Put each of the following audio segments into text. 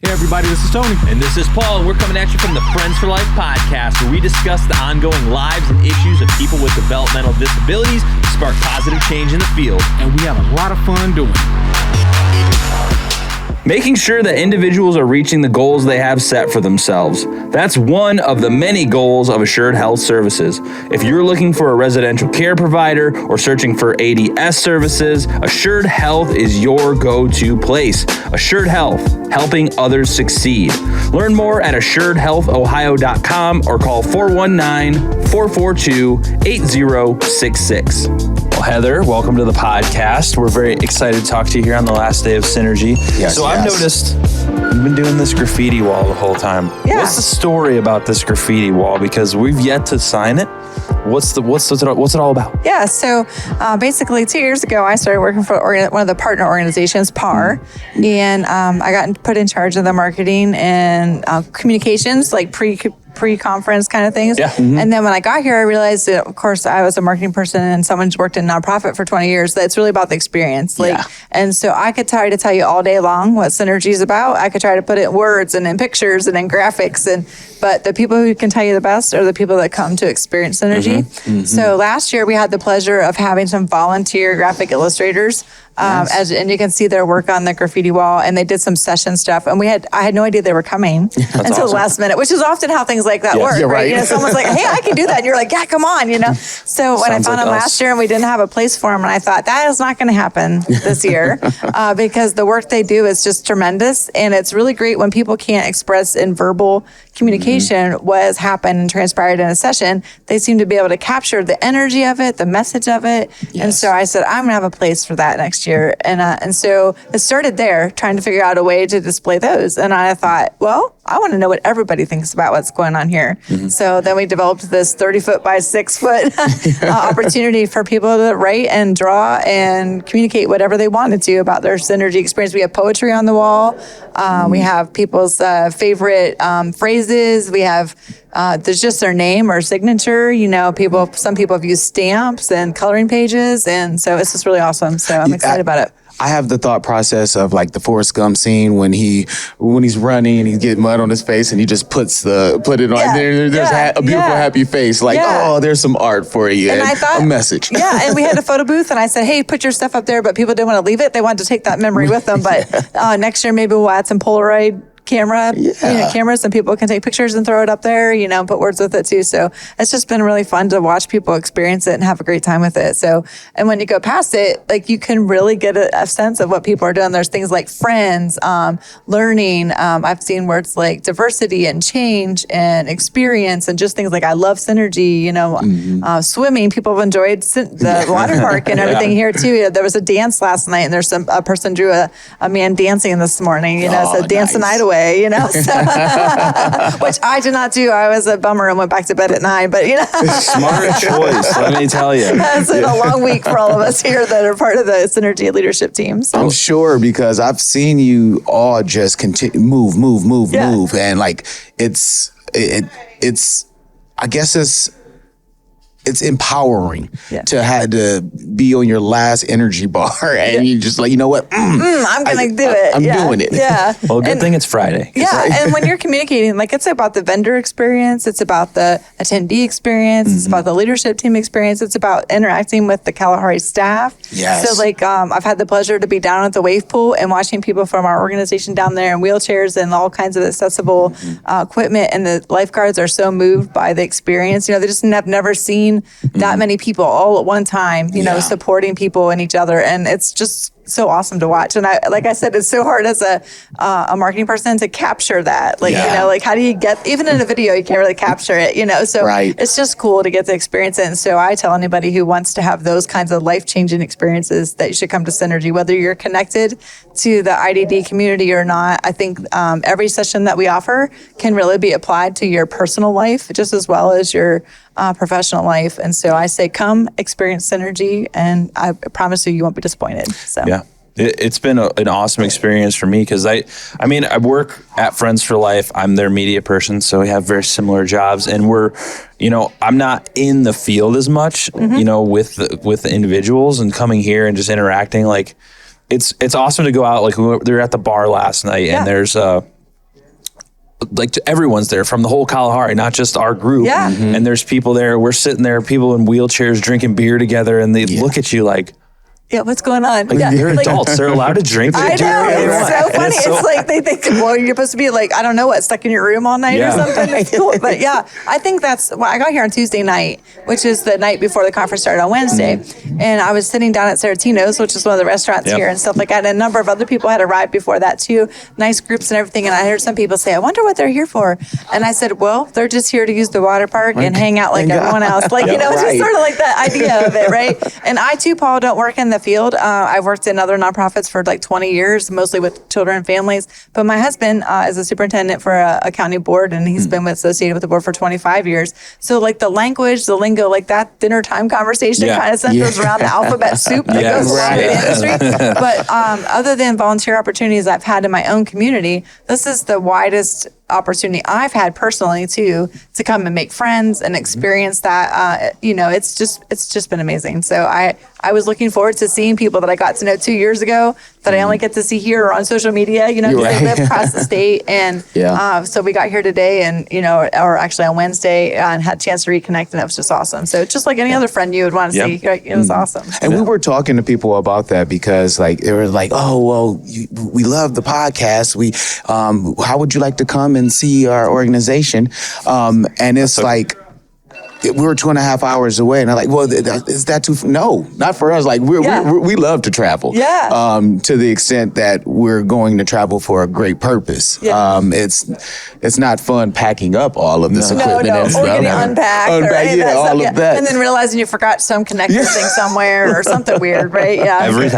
Hey everybody, this is Tony. And this is Paul. We're coming at you from the Friends for Life podcast, where we discuss the ongoing lives and issues of people with developmental disabilities to spark positive change in the field. And we have a lot of fun doing it. Making sure that individuals are reaching the goals they have set for themselves. That's one of the many goals of Assured Health Services. If you're looking for a residential care provider or searching for ADS services, Assured Health is your go-to place. Assured Health, helping others succeed. Learn more at assuredhealthohio.com or call 419-442-8066. Well, Heather, welcome to the podcast. We're very excited to talk to you here on the last day of Synergy. Yes, I've noticed you've been doing this graffiti wall the whole time. Yeah. What's the story about this graffiti wall? Because we've yet to sign it. What's it all about? Yeah, so basically 2 years ago, I started working for one of the partner organizations, PAR, and I got put in charge of the marketing and communications, like pre-conference kind of things. Yeah. Mm-hmm. And then when I got here, I realized that, of course, I was a marketing person and someone's worked in nonprofit for 20 years, that it's really about the experience. And so I could try to tell you all day long what Synergy is about. I could try to put it in words and in pictures and in graphics, but the people who can tell you the best are the people that come to experience Synergy. Mm-hmm. Mm-hmm. So last year we had the pleasure of having some volunteer graphic illustrators. Nice. And you can see their work on the graffiti wall, and they did some session stuff. And I had no idea they were coming until the last minute, which is often how things like that work, right? You know, someone's like, "Hey, I can do that," and you're like, "Yeah, come on," you know. So when I found them last year and we didn't have a place for them, and I thought that is not going to happen this year because the work they do is just tremendous, and it's really great when people can't express in verbal communication what has happened and transpired in a session. They seem to be able to capture the energy of it, the message of it, and so I said, I'm going to have a place for that next year. And so it started there, trying to figure out a way to display those. And I thought, well, I want to know what everybody thinks about what's going on here. Mm-hmm. So then we developed this 30-foot by 6-foot opportunity for people to write and draw and communicate whatever they wanted to about their Synergy experience. We have poetry on the wall. We have people's favorite phrases. We have there's just their name or signature. You know, some people have used stamps and coloring pages, and so it's just really awesome. So I'm excited about it. I have the thought process of like the Forrest Gump scene when he's running and he's getting mud on his face and he just put it on. There's a beautiful happy face. Like, oh, there's some art for you and I thought, a message. Yeah, and we had a photo booth and I said, hey, put your stuff up there, but people didn't want to leave it. They wanted to take that memory with them. But next year maybe we'll add some Polaroid cameras, and people can take pictures and throw it up there, put words with it too. So it's just been really fun to watch people experience it and have a great time with it. So, and when you go past it, like you can really get a sense of what people are doing. There's things like friends, learning. I've seen words like diversity and change and experience and just things like I love Synergy, swimming. People have enjoyed the water park and everything here too. There was a dance last night and there's a person drew a man dancing this morning, so dance the night away. So, which I did not do. I was a bummer and went back to bed at 9. But smart choice. Let me tell you, it's been a long week for all of us here that are part of the Synergy leadership team. So. I'm sure because I've seen you all just continue move, and like it's. I guess it's empowering to have to be on your last energy bar and you just like, you know what? I'm going to do it. I'm doing it. Yeah. Well, good thing it's Friday. Yeah. And when you're communicating, like it's about the vendor experience. It's about the attendee experience. It's about the leadership team experience. It's about interacting with the Kalahari staff. Yes. So like I've had the pleasure to be down at the wave pool and watching people from our organization down there in wheelchairs and all kinds of accessible equipment. And the lifeguards are so moved by the experience. They just have never seen that many people all at one time, supporting people and each other. And it's just so awesome to watch. And like I said, it's so hard as a marketing person to capture that. How do you get, even in a video, you can't really capture it, so it's just cool to get to experience it. And so I tell anybody who wants to have those kinds of life-changing experiences that you should come to Synergy, whether you're connected to the IDD community or not. I think every session that we offer can really be applied to your personal life just as well as your professional life. And so I say, come experience Synergy, and I promise you won't be disappointed. So. Yeah. It's been an awesome experience for me because I work at Friends for Life. I'm their media person, so we have very similar jobs, and we're, I'm not in the field as much, with the individuals, and coming here and just interacting. Like, it's awesome to go out. Like, they're at the bar last night, and there's everyone's there from the whole Kalahari, not just our group. Yeah. And there's people there. We're sitting there, people in wheelchairs drinking beer together, and they look at you like, yeah, what's going on? they're adults. They're allowed to drink. I know. It's so funny. It's like they think, well, you're supposed to be like, I don't know what, stuck in your room all night or something. It's cool. But yeah, I think that's, well, I got here on Tuesday night, which is the night before the conference started on Wednesday. And I was sitting down at Saratino's, which is one of the restaurants here and stuff like that. And a number of other people had arrived before that too. Nice groups and everything. And I heard some people say, I wonder what they're here for. And I said, well, they're just here to use the water park and hang out like everyone else. Like, you know, it's just sort of like that idea of it, right? And I too, Paul, don't work in the field. I've worked in other nonprofits for like 20 years, mostly with children and families. But my husband is a superintendent for a county board, and he's been associated with the board for 25 years. So like the language, the lingo, like that dinner time conversation kind of centers around the alphabet soup that goes along with the industry. But other than volunteer opportunities I've had in my own community, this is the widest opportunity I've had personally to come and make friends and experience that. You know, it's just been amazing. So I was looking forward to seeing people that I got to know 2 years ago that I only get to see here or on social media, you know, because they live across the state. And so we got here today and, you know, or actually on Wednesday and had a chance to reconnect, and it was just awesome. So just like any other friend you would want to see, it was awesome. And we were talking to people about that because like, they were like, oh, well, we love the podcast. How would you like to come and see our organization? And it's like, we were 2.5 hours away, and I'm like, well, is that too? No, not for us. Like we love to travel. To the extent that we're going to travel for a great purpose. It's not fun packing up all of this equipment and stuff. Or getting unpacked, all of that, and then realizing you forgot some connector thing somewhere or something weird, right? Yeah, every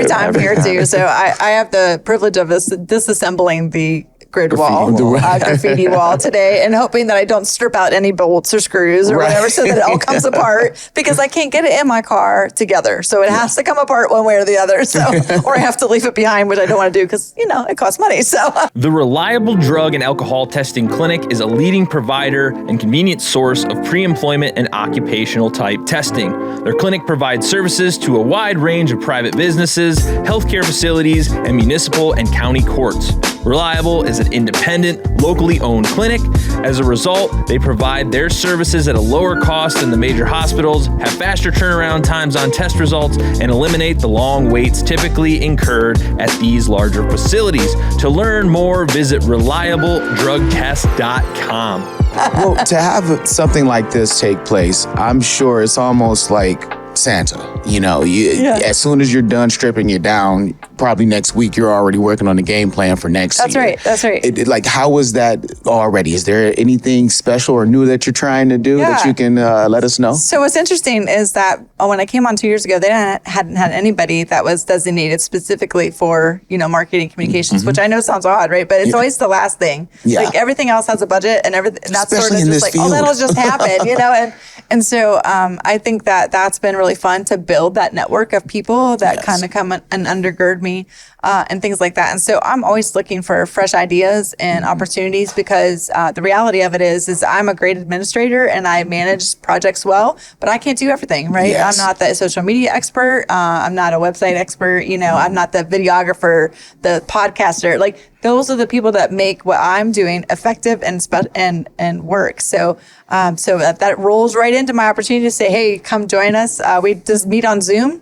time here too. So I have the privilege of disassembling the grid wall, graffiti wall today, and hoping that I don't strip out any bolts or screws or whatever, so that it all comes apart, because I can't get it in my car together. So it has to come apart one way or the other. So, or I have to leave it behind, which I don't want to do because, you know, it costs money. So the Reliable Drug and Alcohol Testing Clinic is a leading provider and convenient source of pre-employment and occupational type testing. Their clinic provides services to a wide range of private businesses, healthcare facilities, and municipal and county courts. Reliable is an independent, locally owned clinic. As a result, they provide their services at a lower cost than the major hospitals, have faster turnaround times on test results, and eliminate the long waits typically incurred at these larger facilities. To learn more, visit reliabledrugtest.com. Well, to have something like this take place, I'm sure it's almost like Santa. You know, as soon as you're done stripping it down, probably next week you're already working on the game plan for next year. That's right. Like, how was that already? Is there anything special or new that you're trying to do that you can let us know? So what's interesting is that when I came on 2 years ago, they hadn't had anybody that was designated specifically for, you know, marketing communications, which I know sounds odd, right? But it's always the last thing. Like everything else has a budget and everything. That's Especially sort of in just like, field. that'll just happen, you know? And so I think that's been really fun to build that network of people that kind of come and undergird me and things like that. And so I'm always looking for fresh ideas and opportunities, because the reality of it is I'm a great administrator and I manage projects well, but I can't do everything, right? I'm not the social media expert. I'm not a website expert. You know, I'm not the videographer, the podcaster. Like, those are the people that make what I'm doing effective and work. So that rolls right into my opportunity to say, hey, come join us. We just meet on Zoom.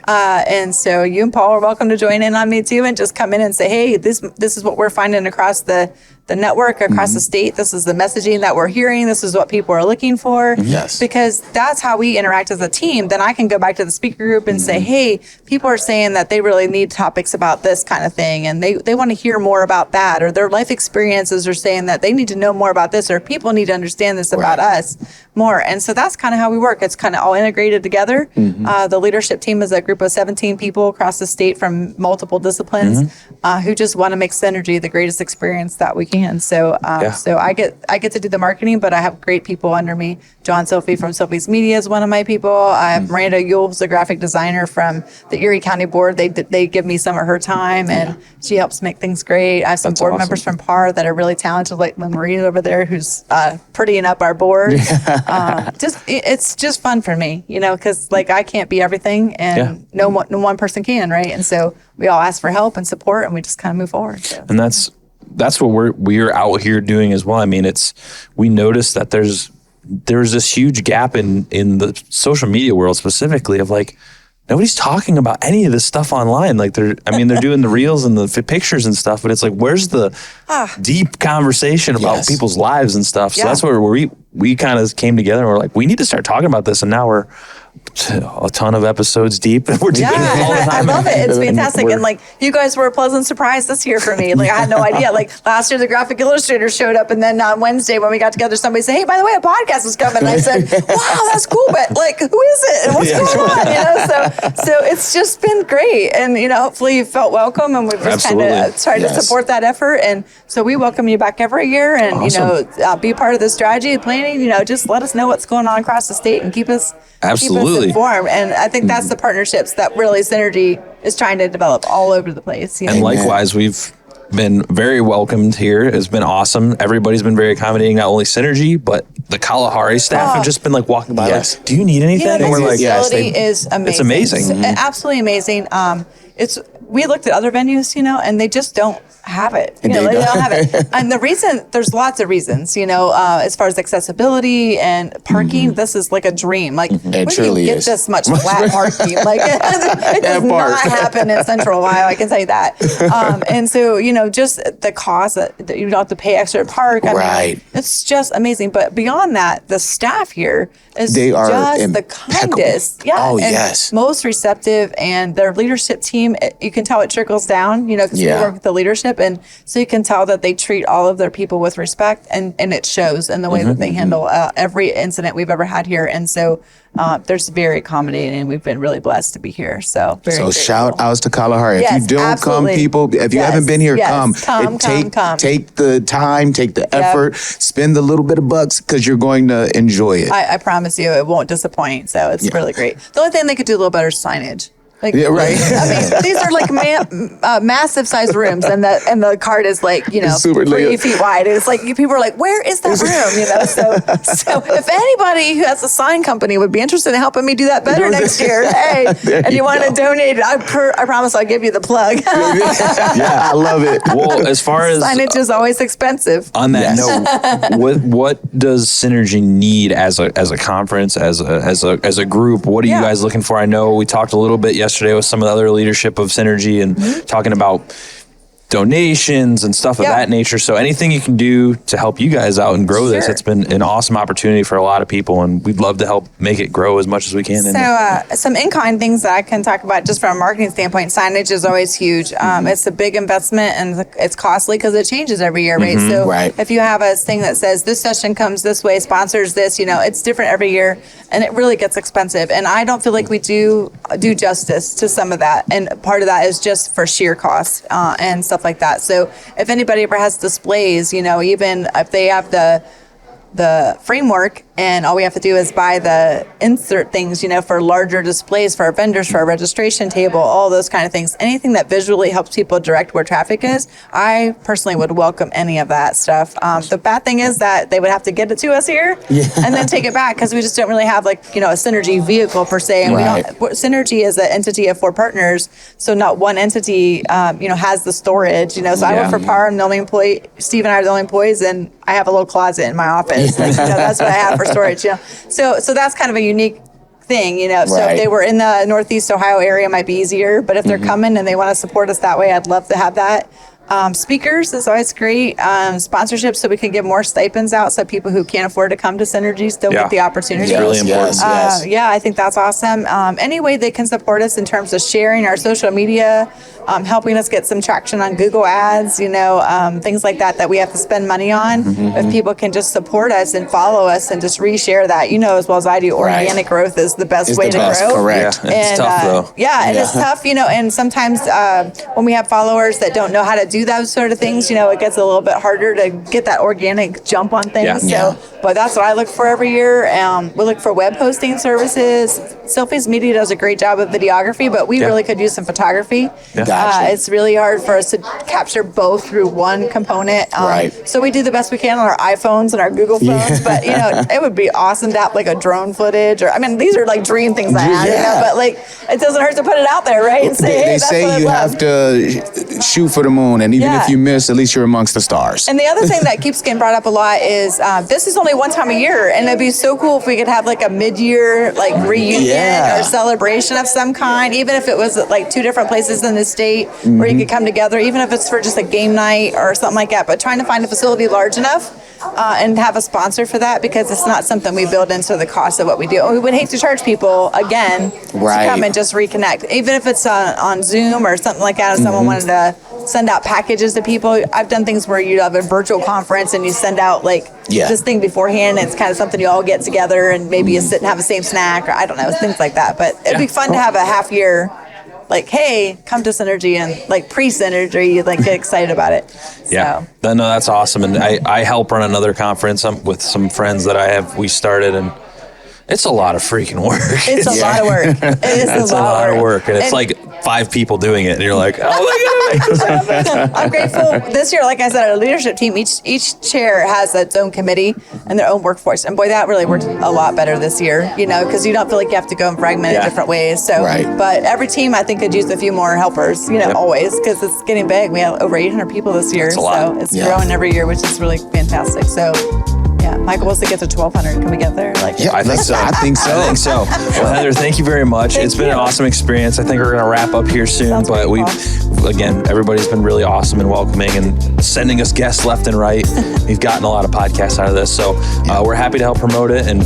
And so you and Paul are welcome to join in on me too, and just come in and say, hey, this is what we're finding across the network, across the state. This is the messaging that we're hearing. This is what people are looking for. Because that's how we interact as a team. Then I can go back to the speaker group and say, hey, people are saying that they really need topics about this kind of thing, and they want to hear more about that, or their life experiences are saying that they need to know more about this, or people need to understand this about us more. And so that's kind of how we work. It's kind of all integrated together. The leadership team is a group of 17 people across the state from multiple disciplines who just want to make Synergy the greatest experience that we can. So I get to do the marketing, but I have great people under me. John Sophie from Sophie's Media is one of my people. I have Miranda Yule, who's a graphic designer from the Erie County Board. They give me some of her time, and she helps make things great. I have some board members from PAR that are really talented, like Marie over there, who's prettying up our board. It's just fun for me, you know, because like I can't be everything, and no one person can, right? And so we all ask for help and support, and we just kind of move forward. So. And that's that's what we're out here doing as well. I mean, we noticed that there's this huge gap in the social media world specifically of like, nobody's talking about any of this stuff online. Like they're doing the reels and the pictures and stuff, but it's like, where's the deep conversation about people's lives and stuff? So that's where we kind of came together and we're like, we need to start talking about this. And now we're a ton of episodes deep. We're doing it all the time. I love it. It's fantastic. And like, you guys were a pleasant surprise this year for me. Like I had no idea. Like last year, the graphic illustrator showed up. And then on Wednesday when we got together, somebody said, hey, by the way, a podcast is coming. And I said, wow, that's cool. But like, who is it? And what's going on? So it's just been great. And, hopefully you felt welcome and we've just kind of tried to support that effort. And so we welcome you back every year and, be part of the strategy planning, just let us know what's going on across the state and keep us informed. And I think that's the partnerships that really Synergy is trying to develop all over the place. And likewise, we've been very welcomed here. It's been awesome. Everybody's been very accommodating, not only Synergy, but the Kalahari staff have just been like walking by like, do you need anything? And we're like, is amazing. It's amazing. Absolutely amazing. We looked at other venues, and they just don't have it. They don't have it. And there's lots of reasons, as far as accessibility and parking, this is like a dream. Like, where do you get this much flat parking? Like, it does not happen in Central Ohio, I can tell you that. And so, just the cost that you don't have to pay extra to park. I mean, it's just amazing. But beyond that, the staff here is just the kindest. Most receptive, and their leadership team, you can tell it trickles down, because we work with the leadership. And so you can tell that they treat all of their people with respect, and it shows in the way that they handle every incident we've ever had here. And so there's very accommodating, and we've been really blessed to be here. So shout outs to Kalahari. If you don't come, people, if you haven't been here, come. Take the time, take the effort, spend the little bit of bucks because you're going to enjoy it. I promise you, it won't disappoint. So it's really great. The only thing they could do a little better is signage. Like, right. I mean, these are like massive sized rooms, and the cart is like 3 feet wide. It's like people are like, where is that room? So if anybody who has a sign company would be interested in helping me do that better next year, hey, and you want to donate, I promise I'll give you the plug. I love it. Well, as far as signage is always expensive. On that note, what does Synergy need as a conference, as a group? What are you guys looking for? I know we talked a little bit yesterday with some of the other leadership of Synergy and talking about donations and stuff of that nature. So anything you can do to help you guys out and grow this, it's been an awesome opportunity for a lot of people, and we'd love to help make it grow as much as we can. So some in-kind things that I can talk about just from a marketing standpoint, signage is always huge. It's a big investment, and it's costly because it changes every year, right? So if you have a thing that says this session comes this way, sponsors this, it's different every year, and it really gets expensive. And I don't feel like we do justice to some of that. And part of that is just for sheer cost and stuff like that. So if anybody ever has displays, even if they have the framework and all we have to do is buy the insert things, for larger displays for our vendors, for our registration table, all those kind of things, anything that visually helps people direct where traffic is, I personally would welcome any of that stuff. The bad thing is that they would have to get it to us here and then take it back, because we just don't really have a Synergy vehicle per se. And Synergy is an entity of 4 partners, so not one entity, has the storage, So I work for Power, I'm the only employee. Steve and I are the only employees, and I have a little closet in my office. That's what I have for storage. So that's kind of a unique thing, So if they were in the Northeast Ohio area, it might be easier. But if they're coming and they want to support us that way, I'd love to have that. Speakers is always great. Sponsorships, so we can give more stipends out, so people who can't afford to come to Synergy still get the opportunity. It's really important. I think that's awesome. Any way they can support us in terms of sharing our social media, helping us get some traction on Google Ads, things like that we have to spend money on. If people can just support us and follow us and just reshare that, as well as I do, organic growth is the best way to grow. Correct. It's tough though. It's tough, and sometimes when we have followers that don't know how to do those sort of things, it gets a little bit harder to get that organic jump on things. But that's what I look for every year. We look for web hosting services. Selfies Media does a great job of videography, but we really could use some photography. It's really hard for us to capture both through one component. So we do the best we can on our iPhones and our Google phones, but it would be awesome to have a drone footage, or these are dream things I have, but it doesn't hurt to put it out there, right? And say, they say you have to shoot for the moon zone. And even if you miss, at least you're amongst the stars. And the other thing that keeps getting brought up a lot is this is only one time a year. And it'd be so cool if we could have like a mid-year like reunion or celebration of some kind, even if it was at like 2 different places in the state where you could come together, even if it's for just a game night or something like that. But trying to find a facility large enough and have a sponsor for that, because it's not something we build into the cost of what we do. And we would hate to charge people again to come and just reconnect, even if it's on Zoom or something like that. If someone wanted to send out packages to people, I've done things where you have a virtual conference and you send out like this thing beforehand, and it's kind of something you all get together and maybe you sit and have the same snack, or I don't know, things like that. But it'd be fun to have a half year, like, hey, come to Synergy, and like pre-Synergy, you like get excited about it. Yeah, no, that's awesome. And I help run another conference with some friends that we started, and it's a lot of freaking work. It's a lot of work. It's a lot of work. And it's like 5 people doing it, and you're like, oh my God, make this happen. I'm grateful this year, like I said, our leadership team, each chair has its own committee and their own workforce. And boy, that really worked a lot better this year, because you don't feel like you have to go and fragment it different ways. So, but every team I think could use a few more helpers, always, because it's getting big. We have over 800 people this year. So it's growing every year, which is really fantastic. So Michael wants to get to 1,200. Can we get there? I think so. I think so. Well, Heather, thank you very much. It's been an awesome experience. I think we're going to wrap up here soon. But everybody's been really awesome and welcoming and sending us guests left and right. We've gotten a lot of podcasts out of this. So we're happy to help promote it and,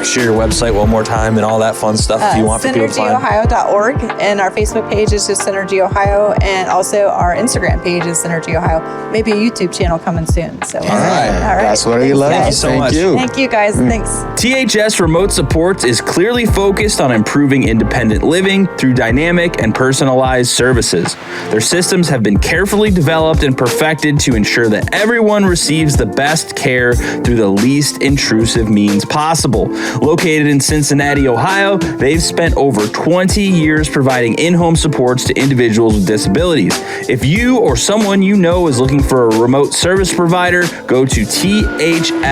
share your website one more time and all that fun stuff if you want for people to find. SynergyOhio.org, and our Facebook page is just Synergy Ohio, and also our Instagram page is Synergy Ohio. Maybe a YouTube channel coming soon. So, all right. That's what you love. Thank you so much. Thank you, guys. Thanks. THS Remote Supports is clearly focused on improving independent living through dynamic and personalized services. Their systems have been carefully developed and perfected to ensure that everyone receives the best care through the least intrusive means possible. Located in Cincinnati, Ohio, they've spent over 20 years providing in-home supports to individuals with disabilities. If you or someone you know is looking for a remote service provider, go to thsrss.com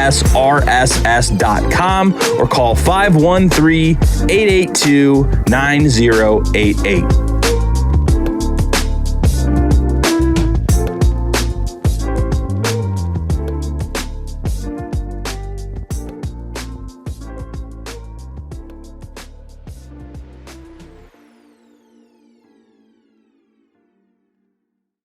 or call 513-882-9088.